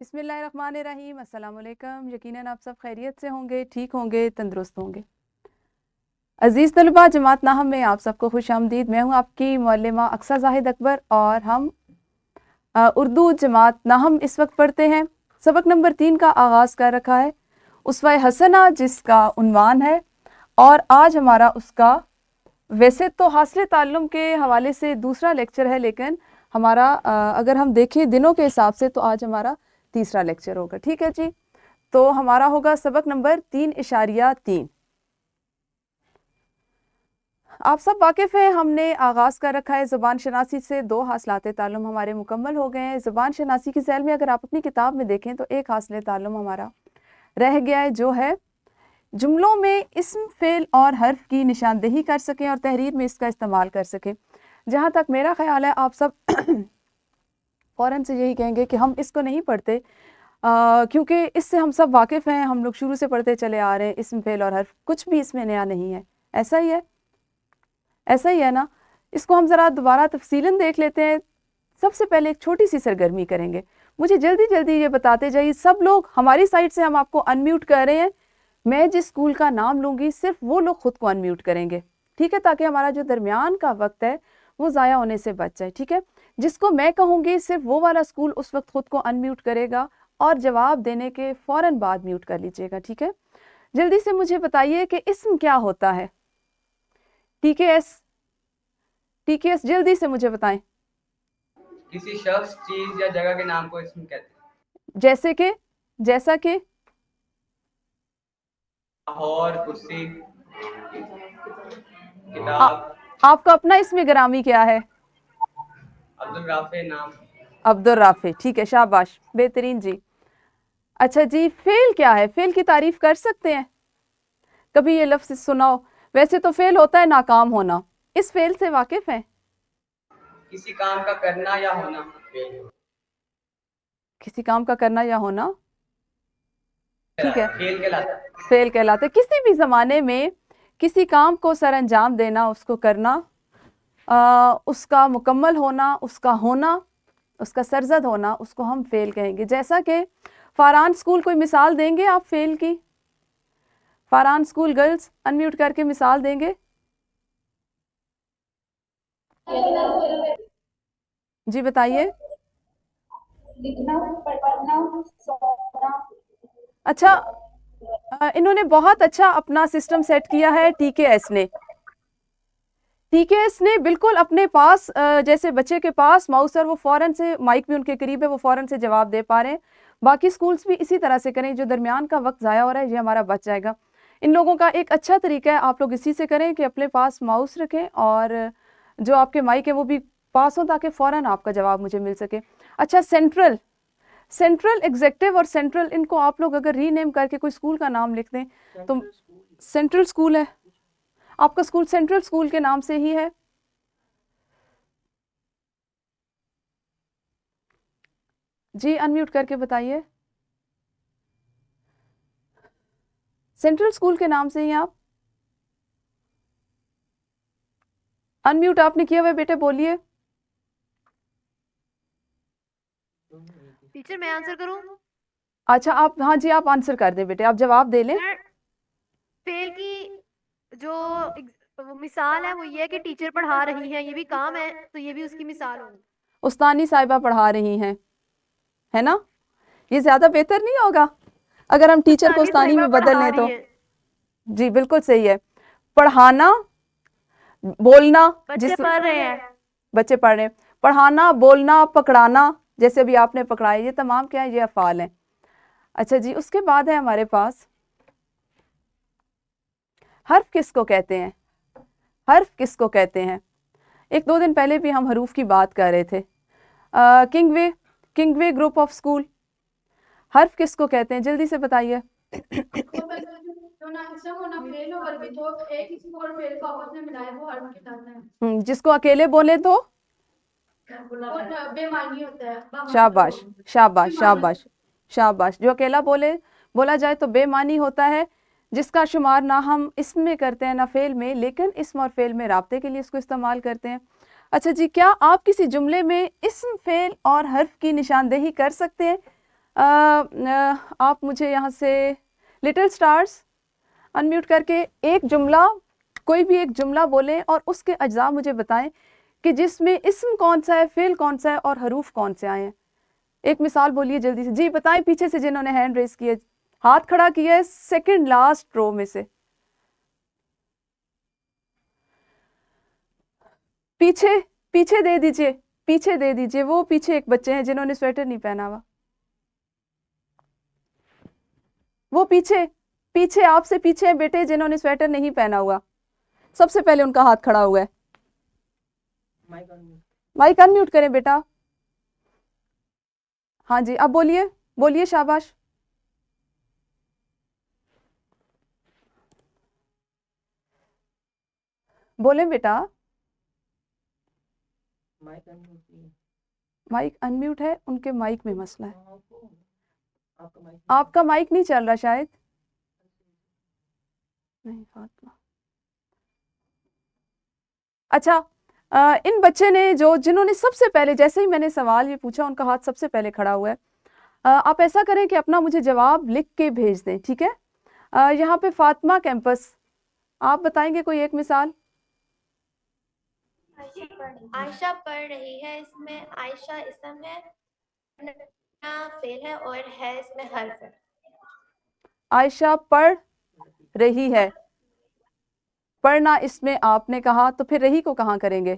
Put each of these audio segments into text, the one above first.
بسم اللہ الرحمن الرحیم۔ السلام علیکم۔ یقیناً آپ سب خیریت سے ہوں گے، ٹھیک ہوں گے، تندرست ہوں گے۔ عزیز طلباء، جماعت ناہم میں آپ سب کو خوش آمدید۔ میں ہوں آپ کی معلمہ اقصیٰ زاہد اکبر اور ہم اردو جماعت ناہم اس وقت پڑھتے ہیں۔ سبق نمبر 3 کا آغاز کر رکھا ہے، اسوہ حسنہ جس کا عنوان ہے، اور آج ہمارا اس کا ویسے تو حاصل تعلم کے حوالے سے دوسرا لیکچر ہے، لیکن ہمارا اگر ہم دیکھیں دنوں کے حساب سے تو آج ہمارا تیسرا لیکچر ہوگا۔ ٹھیک ہے جی، تو ہمارا ہوگا سبق نمبر 3.3۔ آپ سب واقف ہیں، ہم نے آغاز کر رکھا ہے زبان شناسی سے۔ 2 حاصلات تعلم ہمارے مکمل ہو گئے ہیں۔ زبان شناسی کی ذیل میں اگر آپ اپنی کتاب میں دیکھیں تو ایک حاصل تعلم ہمارا رہ گیا ہے، جو ہے جملوں میں اسم، فعل اور حرف کی نشاندہی کر سکیں اور تحریر میں اس کا استعمال کر سکیں۔ جہاں تک میرا خیال ہے آپ سب فوراً سے یہی کہیں گے کہ ہم اس کو نہیں پڑھتے، کیونکہ اس سے ہم سب واقف ہیں، ہم لوگ شروع سے پڑھتے چلے آ رہے ہیں۔ اسم، فعل اور حرف کچھ بھی اس میں نیا نہیں ہے، ایسا ہی ہے، ایسا ہی ہے نا۔ اس کو ہم ذرا دوبارہ تفصیلاً دیکھ لیتے ہیں۔ سب سے پہلے ایک چھوٹی سی سرگرمی کریں گے، مجھے جلدی جلدی یہ بتاتے جائیے سب لوگ۔ ہماری سائٹ سے ہم آپ کو انمیوٹ کر رہے ہیں، میں جس اسکول کا نام لوں گی صرف وہ لوگ خود کو انمیوٹ کریں گے، ٹھیک ہے، تاکہ ہمارا جو درمیان کا وقت ہے وہ ضائع ہونے سے بچ جائے، ٹھیک ہے۔ جس کو میں کہوں گی صرف وہ والا اسکول اس وقت خود کو انمیوٹ کرے گا اور جواب دینے کے فوراً بعد میوٹ کر لیجئے گا، ٹھیک ہے۔ جلدی سے مجھے بتائیے کہ اسم کیا ہوتا ہے؟ ٹی کے ایس جلدی سے مجھے بتائیں۔ کسی شخص، چیز یا جگہ کے نام کو اسم کہتے ہیں۔ جیسے کہ، جیسا کہ لاہور، کرسی، کتاب۔ آپ کا اپنا اسم گرامی کیا ہے؟ عبدالرافع نام۔ عبدالرافع، ٹھیک ہے، شاباش، بہترین جی۔ اچھا جی، فعل کیا ہے؟ فعل کی تعریف کر سکتے ہیں؟ کبھی یہ لفظ سناؤ؟ ویسے تو فعل ہوتا ہے ناکام ہونا، اس فعل سے واقف ہیں؟ کسی کام کا کرنا یا ہونا۔ کسی کام کا کرنا یا ہونا، ٹھیک ہے، فعل کہلاتا ہے۔ فعل کہلاتے۔ کسی بھی زمانے میں کسی کام کو سر انجام دینا، اس کو کرنا، اس کا مکمل ہونا، اس کا ہونا، اس کا سرزد ہونا، اس کو ہم فعل کہیں گے۔ جیسا کہ فاران اسکول، کوئی مثال دیں گے آپ فعل کی؟ فاران اسکول گرلز انمیوٹ کر کے مثال دیں گے؟ جی بتائیے۔ اچھا، انہوں نے بہت اچھا اپنا سسٹم سیٹ کیا ہے، ٹی کے ایس نے۔ ٹی کے ایس نے بالکل اپنے پاس، جیسے بچے کے پاس ماؤس ہے، وہ فوراً سے مائک بھی ان کے قریب ہے، وہ فوراً سے جواب دے پا رہے ہیں۔ باقی سکولز بھی اسی طرح سے کریں، جو درمیان کا وقت ضائع ہو رہا ہے یہ ہمارا بچ جائے گا۔ ان لوگوں کا ایک اچھا طریقہ ہے، آپ لوگ اسی سے کریں کہ اپنے پاس ماؤس رکھیں اور جو آپ کے مائک ہے وہ بھی پاس ہوں، تاکہ فوراً آپ کا جواب مجھے مل سکے۔ اچھا، سینٹرل ایگزیکٹو اور سینٹرل، ان کو آپ لوگ اگر ری نیم کر کے کوئی اسکول کا نام لکھ دیں تو سینٹرل اسکول ہے آپ کا اسکول، سینٹرل اسکول کے نام سے ہی ہے۔ جی انمیوٹ کر کے بتائیے، سینٹرل اسکول کے نام سے ہی آپ؟ انمیوٹ آپ نے کیا ہوا ہے بیٹے، بولیے۔ ٹیچر میں آنسر کروں؟ اچھا آپ، ہاں جی آپ آنسر کر دیں بیٹے، آپ جواب دے لیں۔ فعل کی جو مثال ہے وہ یہ ہے کہ ٹیچر پڑھا رہی ہیں، یہ بھی کام ہے تو یہ بھی اس کی مثال ہوگی۔ استانی صاحبہ پڑھا رہی ہیں، ہے نا؟ یہ زیادہ بہتر نہیں ہوگا اگر ہم ٹیچر کو استانی میں بدل لیں تو؟ جی بالکل صحیح ہے۔ پڑھانا، بولنا، بچے پڑھ رہے ہیں، بچے پڑھ رہے ہیں، پڑھانا، بولنا، پکڑانا، جیسے ابھی آپ نے پکڑائے، یہ تمام کیا ہے؟ یہ افعال ہیں۔ اچھا جی، اس کے بعد ہے ہمارے پاس حرف کس کو کہتے ہیں؟ حرف کس کو کہتے ہیں؟ ایک دو دن پہلے بھی ہم حروف کی بات کر رہے تھے۔ King way group of school, حرف کس کو کہتے ہیں؟ جلدی سے بتائیے۔ جس کو اکیلے بولے تو شاباش شاباش شاباش شاباش، جو اکیلا بولا جائے تو بے معنی ہوتا ہے، جس کا شمار نہ ہم اسم میں کرتے ہیں نہ فعل میں، لیکن اسم اور فعل میں رابطے کے لیے اس کو استعمال کرتے ہیں۔ اچھا جی، کیا آپ کسی جملے میں اسم، فعل اور حرف کی نشاندہی کر سکتے ہیں؟ آپ مجھے یہاں سے لٹل سٹارز انمیوٹ کر کے ایک جملہ، کوئی بھی ایک جملہ بولیں اور اس کے اجزاء مجھے بتائیں کہ جس میں اسم کون سا ہے، فعل کون سا ہے اور حروف کون سے آئے ہیں. ایک مثال بولیے جلدی سے. جی بتائیں پیچھے سے جنہوں نے ہینڈ ریز کیے، ہاتھ کھڑا کیا ہے سیکنڈ لاسٹ رو میں سے. پیچھے دے دیجئے، پیچھے دے دیجئے. وہ پیچھے ایک بچے ہیں جنہوں نے سویٹر نہیں پہنا ہوا، وہ پیچھے آپ سے پیچھے ہیں بیٹے جنہوں نے سویٹر نہیں پہنا ہوا. سب سے پہلے ان کا ہاتھ کھڑا ہوا ہے. مائک انمیوٹ کریں بیٹا. ہاں جی اب بولیے شاباش. بولیں بیٹا. مائک انمیوٹ ہے، ان کے مائک میں مسئلہ ہے. آپ کا مائک نہیں چل رہا شاید. نہیں فاطمہ. اچھا ان بچے نے جنہوں نے سب سے پہلے، جیسے ہی میں نے سوال یہ پوچھا ان کا ہاتھ سب سے پہلے کھڑا ہوا ہے. آپ ایسا کریں کہ اپنا مجھے جواب لکھ کے بھیج دیں، ٹھیک ہے. یہاں پہ فاطمہ کیمپس، آپ بتائیں گے کوئی ایک مثال. عائشہ پڑھ رہی ہے، اس میں عائشہ اسم ہے، فعل ہے اور ہے اس میں حرف ہے. عائشہ پڑھ رہی ہے، پڑھنا اس میں آپ نے کہا، تو پھر رہی کو کہاں کریں گے؟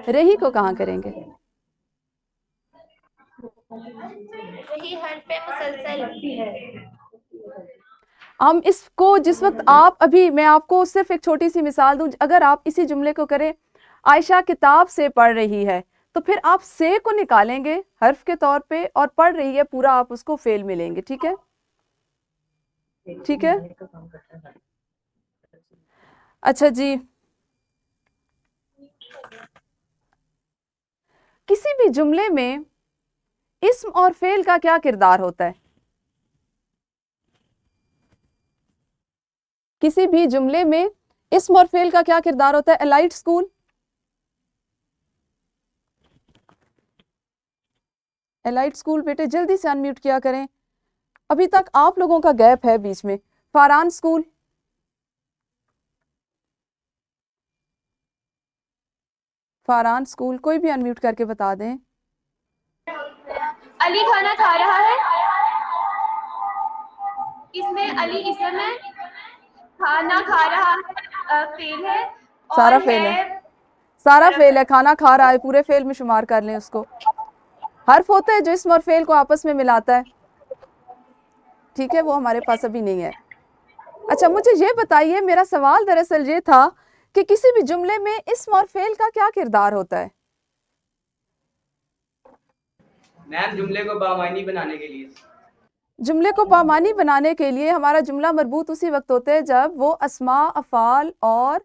رہی کو کہاں کریں گے؟ رہی حرف مسلسل ہے. ہم اس کو جس وقت آپ ابھی، میں آپ کو صرف ایک چھوٹی سی مثال دوں، اگر آپ اسی جملے کو کریں عائشہ کتاب سے پڑھ رہی ہے، تو پھر آپ سے کو نکالیں گے حرف کے طور پہ اور پڑھ رہی ہے پورا آپ اس کو فعل میں لیں گے. ٹھیک ہے ٹھیک ہے. اچھا جی، کسی بھی جملے میں اسم اور فعل کا کیا کردار ہوتا ہے؟ کسی بھی جملے میں اسم اور فعل کا کیا کردار ہوتا ہے؟ الائٹ اسکول، الائٹ اسکول بیٹے جلدی سے انمیوٹ کیا کریں، ابھی تک آپ لوگوں کا گیپ ہے بیچ میں. فاران اسکول، فاران اسکول کوئی بھی انمیوٹ کر کے بتا دیں. علی کھانا کھا رہا ہے، اس میں علی اسم ہے، کھانا کھا رہا فعل ہے سارا اور فعل ہے، سارا فعل ہے. کھانا کھا رہا ہے پورے فعل میں شمار کر لیں اس کو. حرف ہوتا ہے جو اسم اور فعل کو آپس میں ملاتا ہے، ٹھیک ہے، وہ ہمارے پاس ابھی نہیں ہے. اچھا مجھے یہ بتائیے، میرا سوال دراصل یہ تھا کہ کسی بھی جملے میں اسم اور فعل کا کیا کردار ہوتا ہے؟ میم جملے کو بامعنی بنانے کے لیے. جملے کو بامعنی بنانے کے لیے ہمارا جملہ مربوط اسی وقت ہوتا ہے جب وہ اسماء، افعال اور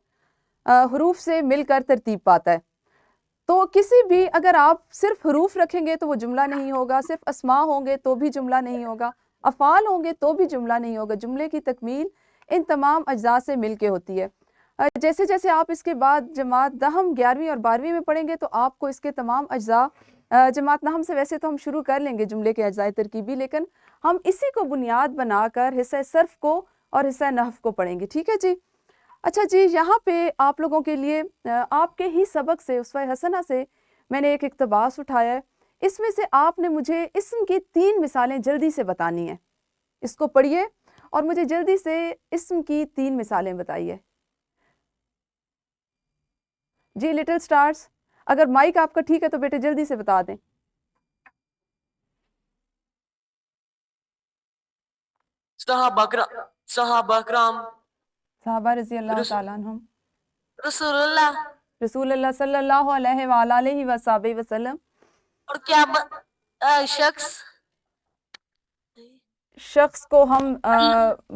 حروف سے مل کر ترتیب پاتا ہے. تو کسی بھی، اگر آپ صرف حروف رکھیں گے تو وہ جملہ نہیں ہوگا، صرف اسماء ہوں گے تو بھی جملہ نہیں ہوگا، افعال ہوں گے تو بھی جملہ نہیں ہوگا. جملے کی تکمیل ان تمام اجزاء سے مل کے ہوتی ہے. جیسے جیسے آپ اس کے بعد جماعت دہم 11ویں اور 12ویں میں پڑھیں گے تو آپ کو اس کے تمام اجزاء، جماعت نحم سے ویسے تو ہم شروع کر لیں گے جملے کے اجزاء ترکیبی، لیکن ہم اسی کو بنیاد بنا کر حصہ صرف کو اور حصہ نحو کو پڑھیں گے. ٹھیک ہے جی. اچھا جی، یہاں پہ آپ لوگوں کے لیے آپ کے ہی سبق سے، اسوہ حسنہ سے میں نے ایک اقتباس اٹھایا ہے. اس میں سے آپ نے مجھے اسم کی 3 مثالیں جلدی سے بتانی ہیں. اس کو پڑھیے اور مجھے جلدی سے اسم کی 3 مثالیں بتائیے. جی لٹل سٹارز، اگر مائک آپ کا ٹھیک ہے تو بیٹے جلدی سے بتا دیں. صحابہ کرام، صحابہ رضی اللہ تعالیٰ عنہم، رسول اللہ، رسول اللہ صلی اللہ علیہ وآلہ وصحبہ وسلم. اور کیا شخص کو ہم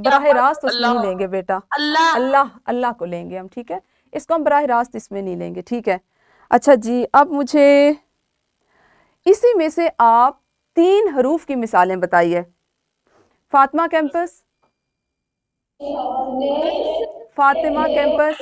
براہ راست اس میں نہیں لیں گے بیٹا، اللہ اللہ کو لیں گے ہم. ٹھیک ہے، اس کو ہم براہ راست اس میں نہیں لیں گے. ٹھیک ہے. اچھا جی، اب مجھے اسی میں سے آپ 3 حروف کی مثالیں بتائیے. فاطمہ کیمپس، فاطمہ کیمپس،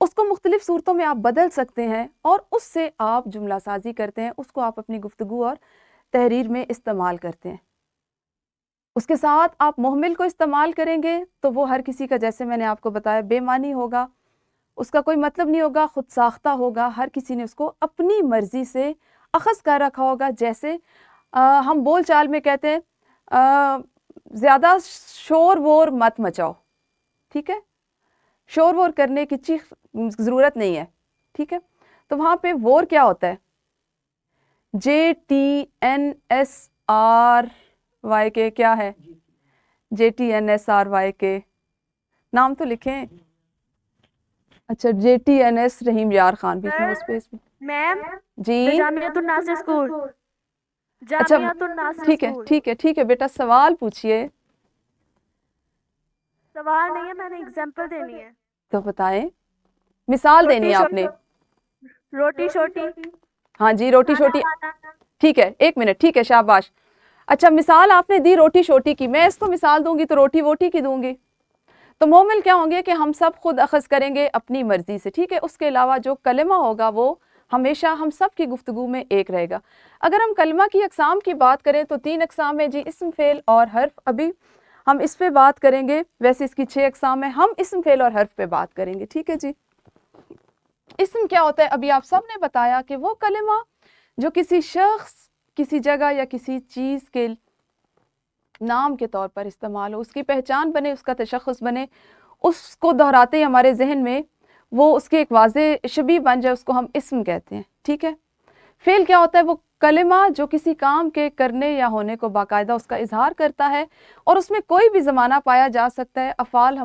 اس کو مختلف صورتوں میں آپ بدل سکتے ہیں اور اس سے آپ جملہ سازی کرتے ہیں، اس کو آپ اپنی گفتگو اور تحریر میں استعمال کرتے ہیں۔ اس کے ساتھ آپ محمل کو استعمال کریں گے تو وہ ہر کسی کا، جیسے میں نے آپ کو بتایا، بے معنی ہوگا، اس کا کوئی مطلب نہیں ہوگا، خود ساختہ ہوگا، ہر کسی نے اس کو اپنی مرضی سے اخذ کر رکھا ہوگا۔ جیسے ہم بول چال میں کہتے ہیں زیادہ شور وور مت مچاؤ، ٹھیک ہے، شور وور کرنے کی چیخ ضرورت نہیں ہے، ٹھیک ہے۔ تو وہاں پہ وور کیا ہوتا ہے؟ JTNSRY کیا ہے؟ JTNSRY نام تو لکھیں۔ اچھا JTNS رحیم یار خان بھی تھا اس پہ، اس میں میم جی جامعۃ الناصر اسکول، اچھا جامعۃ الناصر ٹھیک ہے اسکول۔ ٹھیک ہے ٹھیک ہے بیٹا، سوال پوچھئے۔ سوال نہیں ہے، میں نے اگزامپل دینی ہے۔ تو بتائیں، مثال دینی ہے آپ نے۔ روٹی شوٹی، ہاں جی، روٹی شوٹی، ٹھیک ہے، ایک منٹ، ٹھیک ہے، شاباش۔ اچھا مثال آپ نے دی روٹی شوٹی کی، میں اس کو مثال دوں گی تو روٹی ووٹی کی دوں گی۔ تو مومل کیا ہوں گے کہ ہم سب خود اخذ کریں گے اپنی مرضی سے، ٹھیک ہے۔ اس کے علاوہ جو کلمہ ہوگا وہ ہمیشہ ہم سب کی گفتگو میں ایک رہے گا۔ اگر ہم کلمہ کی اقسام کی بات کریں تو 3 اقسام ہیں جی، اسم، فعل اور حرف۔ ابھی ہم اس پہ بات کریں گے، ویسے اس کی 6 اقسام ہیں، ہم اسم، فعل اور حرف پہ بات کریں گے، ٹھیک ہے جی۔ اسم کیا ہوتا ہے؟ ابھی آپ سب نے بتایا کہ وہ کلمہ جو کسی شخص، کسی جگہ یا کسی چیز کے نام کے طور پر استعمال ہو، اس کی پہچان بنے، اس کا تشخص بنے، اس کو دہراتے ہی ہمارے ذہن میں وہ اس کی ایک واضح شبیہ بن جائے، اس کو ہم اسم کہتے ہیں، ٹھیک ہے۔ فعل کیا ہوتا ہے؟ وہ کلمہ جو کسی کام کے کرنے یا ہونے کو باقاعدہ اس کا اظہار کرتا ہے اور اس میں کوئی بھی زمانہ پایا جا سکتا ہے۔ افعال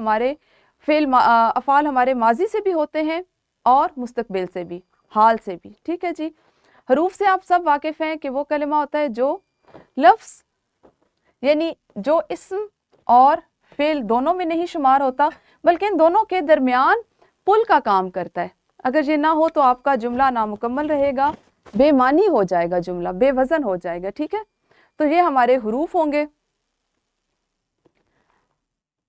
ہمارے ماضی سے بھی ہوتے ہیں اور مستقبل سے بھی، حال سے بھی، ٹھیک ہے جی۔ حروف سے آپ سب واقف ہیں کہ وہ کلمہ ہوتا ہے جو لفظ، یعنی جو اسم اور فعل دونوں میں نہیں شمار ہوتا بلکہ ان دونوں کے درمیان پل کا کام کرتا ہے۔ اگر یہ نہ ہو تو آپ کا جملہ نامکمل رہے گا، بے معنی ہو جائے گا، جملہ بے وزن ہو جائے گا، ٹھیک ہے۔ تو یہ ہمارے حروف ہوں گے۔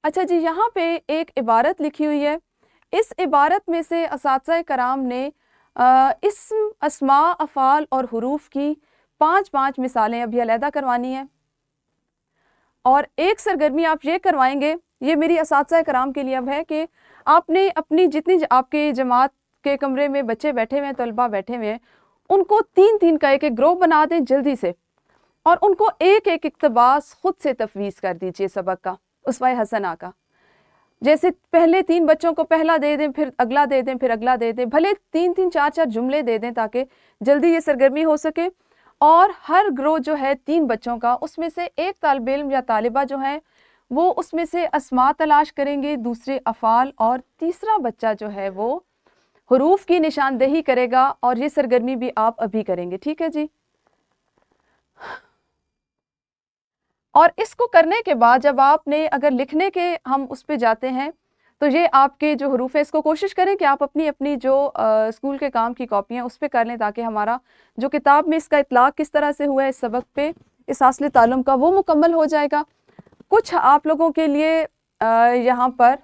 اچھا جی، یہاں پہ ایک عبارت لکھی ہوئی ہے، اس عبارت میں سے اساتذہ کرام نے اسم، اسماء، افعال اور حروف کی 5 مثالیں ابھی علیحدہ کروانی ہیں، اور ایک سرگرمی آپ یہ کروائیں گے، یہ میری اساتذہ کرام کے لیے اب ہے کہ آپ نے اپنی جتنی آپ کے جماعت کے کمرے میں بچے بیٹھے ہوئے ہیں، طلبہ بیٹھے ہوئے ہیں، ان کو 3 کا ایک گروپ بنا دیں جلدی سے، اور ان کو ایک اقتباس خود سے تفویض کر دیجئے سبق کا، اسوہ حسنہ کا۔ جیسے پہلے 3 بچوں کو پہلا دے دیں، پھر اگلا دے دیں، پھر اگلا دے دیں، بھلے 3 4 جملے دے دیں تاکہ جلدی یہ سرگرمی ہو سکے۔ اور ہر گروہ جو ہے 3 بچوں کا، اس میں سے ایک طالب علم یا طالبہ جو ہے وہ اس میں سے اسماء تلاش کریں گے، دوسرے افعال، اور تیسرا بچہ جو ہے وہ حروف کی نشاندہی کرے گا، اور یہ سرگرمی بھی آپ ابھی کریں گے، ٹھیک ہے جی۔ اور اس کو کرنے کے بعد جب آپ نے اگر لکھنے کے ہم اس پہ جاتے ہیں تو یہ آپ کے جو حروف ہے، اس کو کوشش کریں کہ آپ اپنی جو اسکول کے کام کی کاپی ہیں اس پہ کر لیں، تاکہ ہمارا جو کتاب میں اس کا اطلاق کس طرح سے ہوا ہے اس سبق پہ، اس حاصل تعلم کا، وہ مکمل ہو جائے گا۔ کچھ آپ لوگوں کے لیے یہاں پر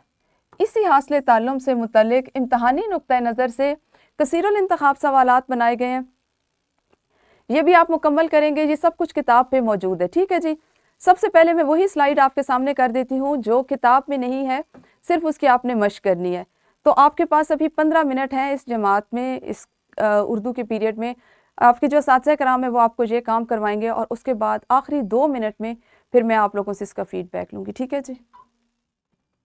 اسی حاصل تعلم سے متعلق امتحانی نقطہ نظر سے کثیر الانتخاب سوالات بنائے گئے ہیں، یہ بھی آپ مکمل کریں گے، یہ سب کچھ کتاب پہ موجود ہے، ٹھیک ہے جی۔ سب سے پہلے میں وہی سلائیڈ آپ کے سامنے کر دیتی ہوں جو کتاب میں نہیں ہے، صرف اس کی آپ نے مشق کرنی ہے۔ تو آپ کے پاس ابھی 15 منٹ ہیں اس جماعت میں، اس اردو کے پیریڈ میں، آپ کے جو اساتذہ کرام ہیں وہ آپ کو یہ کام کروائیں گے، اور اس کے بعد آخری 2 منٹ میں پھر میں آپ لوگوں سے اس کا فیڈ بیک لوں گی، ٹھیک ہے جی۔